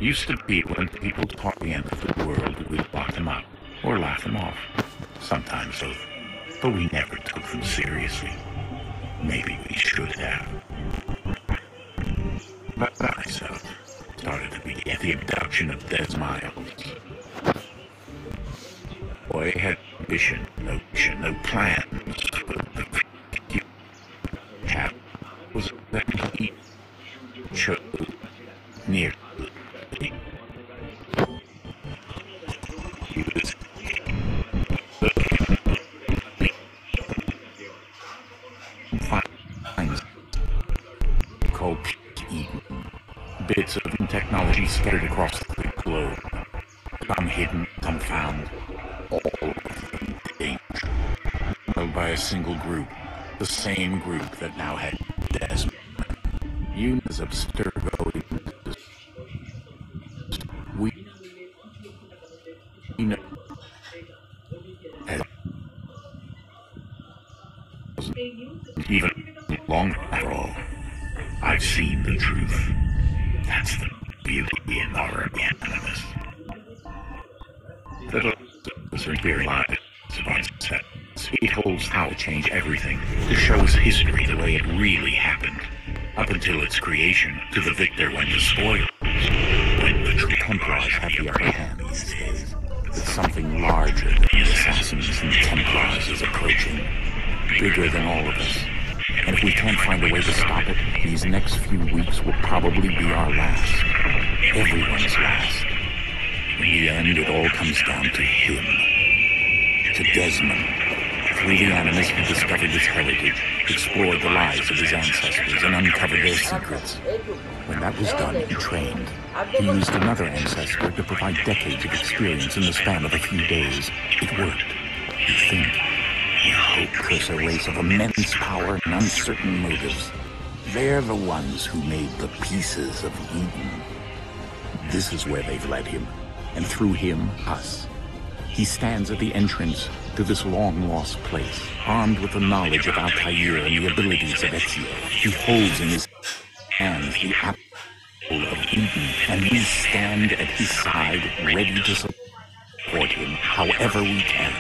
Used to be when people taught the end of the world, we'd lock them up or laugh them off. Sometimes both. But we never took them seriously. Maybe we should have. But I myself started to beget the abduction of Des Miles. Boy had ambition, no vision, no plans. But the he had was that he chose near. He was finds called Eden. Bits of technology scattered across the globe. Some hidden, some found. All of them danger. Held by a single group. The same group that now had Desmond. Units of Sturgo. We know. Even long after all, I've seen the truth. That's the beauty in our animus. The very lives of our set. It holds how to change everything, to show us history the way it really happened, up until its creation, to the victor went the spoils. When the Templars have the upper hand these days, that something larger than the assassins and Templars is approaching, bigger than all of us. And if we can't find a way to stop it, these next few weeks will probably be our last. Everyone's last. In the end, it all comes down to him. To Desmond. Through the Animus, he discovered his heritage, explored the lives of his ancestors, and uncovered their secrets. When that was done, he trained. He used another ancestor to provide decades of experience in the span of a few days. It worked. You think. You hope. Curse a race of immense power and uncertain motives. They're the ones who made the pieces of Eden. This is where they've led him. And through him, us. He stands at the entrance to this long-lost place, armed with the knowledge of Altair and the abilities of Ezio. He holds in his hands the apple of Eden, and we stand at his side, ready to support him however we can.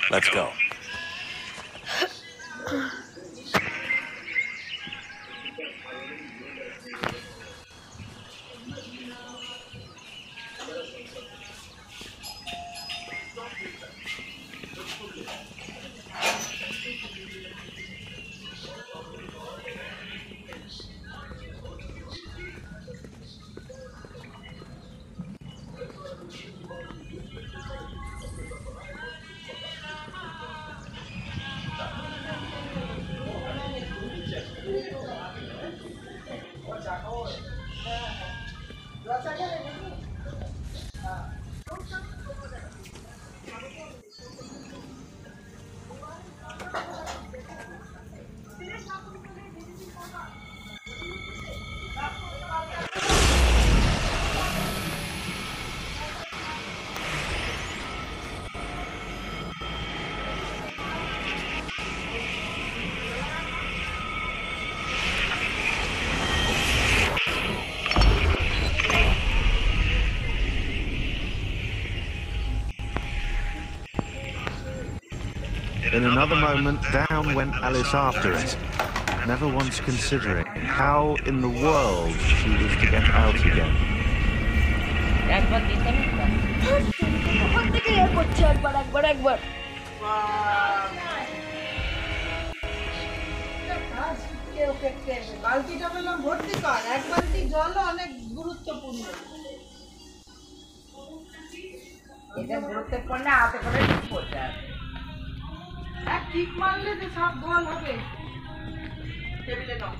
Let's go. In another moment, down went Alice after it, never once considering how in the world she was to get out again. বালতিটা বললাম ভর্তি কর, এক বালতি জল অনেক গুরুত্বপূর্ণ। এটা গুরুত্বপূর্ণ হাতে করে ঠিক করতে হবে। এক কিক মারলে তো সব গোল হবে। টেবিলে নাও।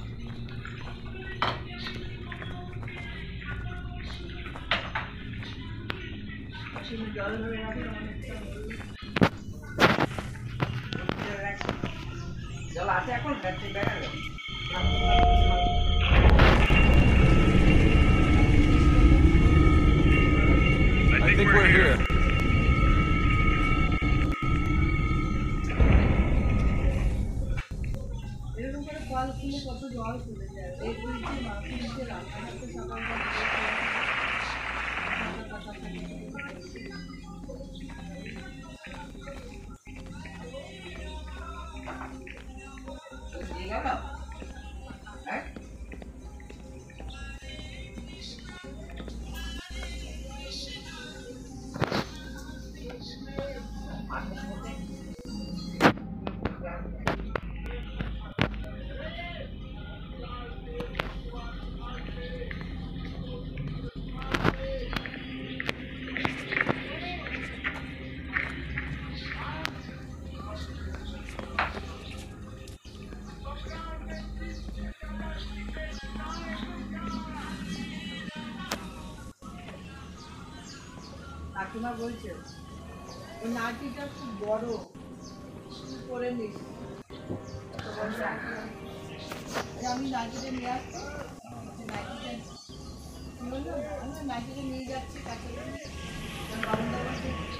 জল ধরে রাখি জল আছে এখন ব্যাটারি বেড়ালো। কাকিমা বলছে ওই নাইটিটা খুব বড়, তুই পরে নিস। আমি নাইটিটা নিয়ে আসবো, নাইটিটা নাইটিটা নিয়ে যাচ্ছি কাছে,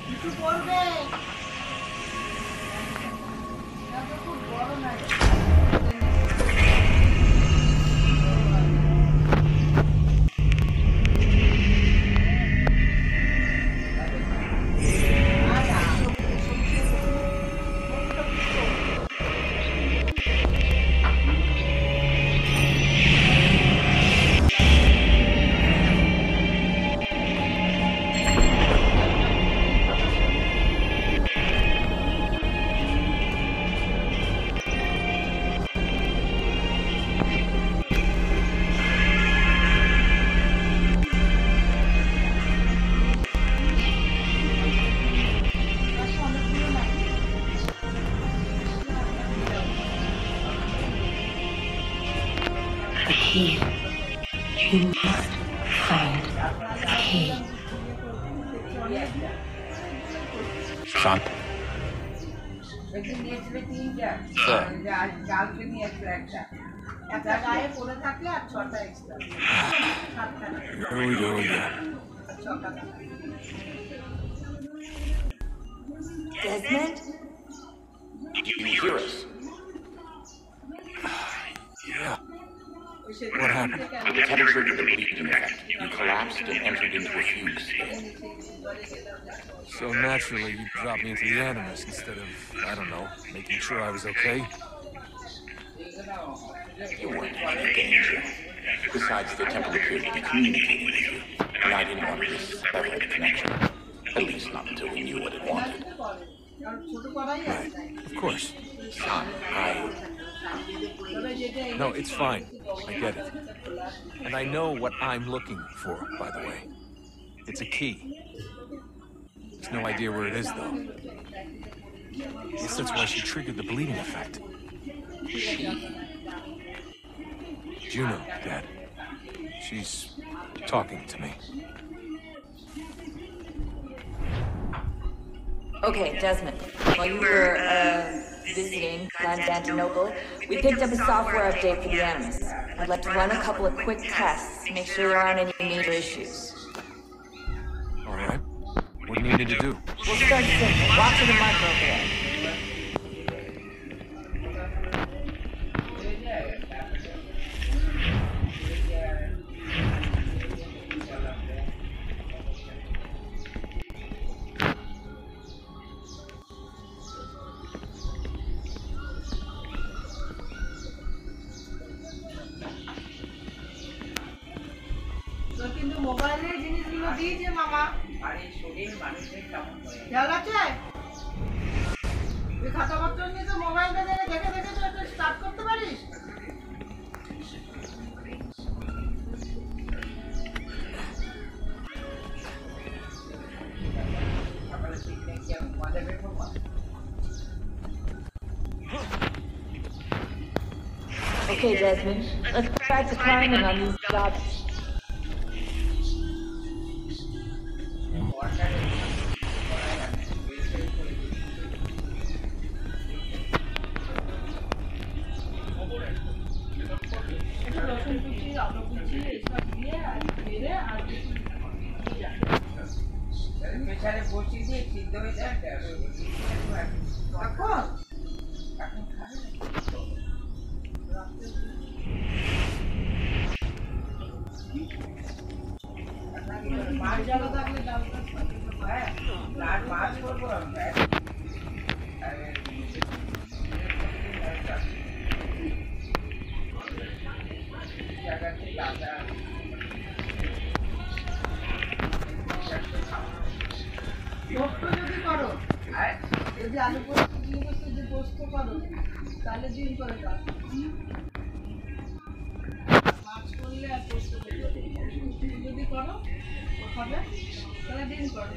কিছু করবে খুব বড় nightie. You must find the key. Sean? Here we go again. Desmond? You hear us? Yeah. What happened? That triggered the bleeding effect. You collapsed and entered into a fugue state. So naturally, you dropped me into the Animus instead of, I don't know, making sure I was okay? You weren't in any danger. Besides, the temple appeared to be communicating with you, and I didn't want to sever the connection. At least not until we knew what it wanted. Right. Of course. Sean, No, it's fine. I get it. And I know what I'm looking for, by the way. It's a key. There's no idea where it is, though. Guess that's why she triggered the bleeding effect. Juno, Dad. She's talking to me. Okay, Desmond. While you were, visiting Constantinople, we picked up a software update for the Animus. I'd like to run a couple of quick tests to make sure there aren't any major issues. All right. What do you need to do? We'll start simple. Walk to the marker over there. কিন্তু মোবাইলের জিনিসগুলো দিয়েছে মামা, খেয়াল আছে? তুই খাতাপত্র নিয়ে তো মোবাইলটা দেখে দেখে দেখে তো এটা স্টার্ট করতে পারিস। Okay, Desmond. Let's get back to climbing on these jobs. যদি করো, যদি আলু পোস্ত যদি পোস্ত করো, তাহলে দিন করে কাজ। মাছ করলে আর পোস্ত করলে যদি করো, খাবে তাহলে দিন করো।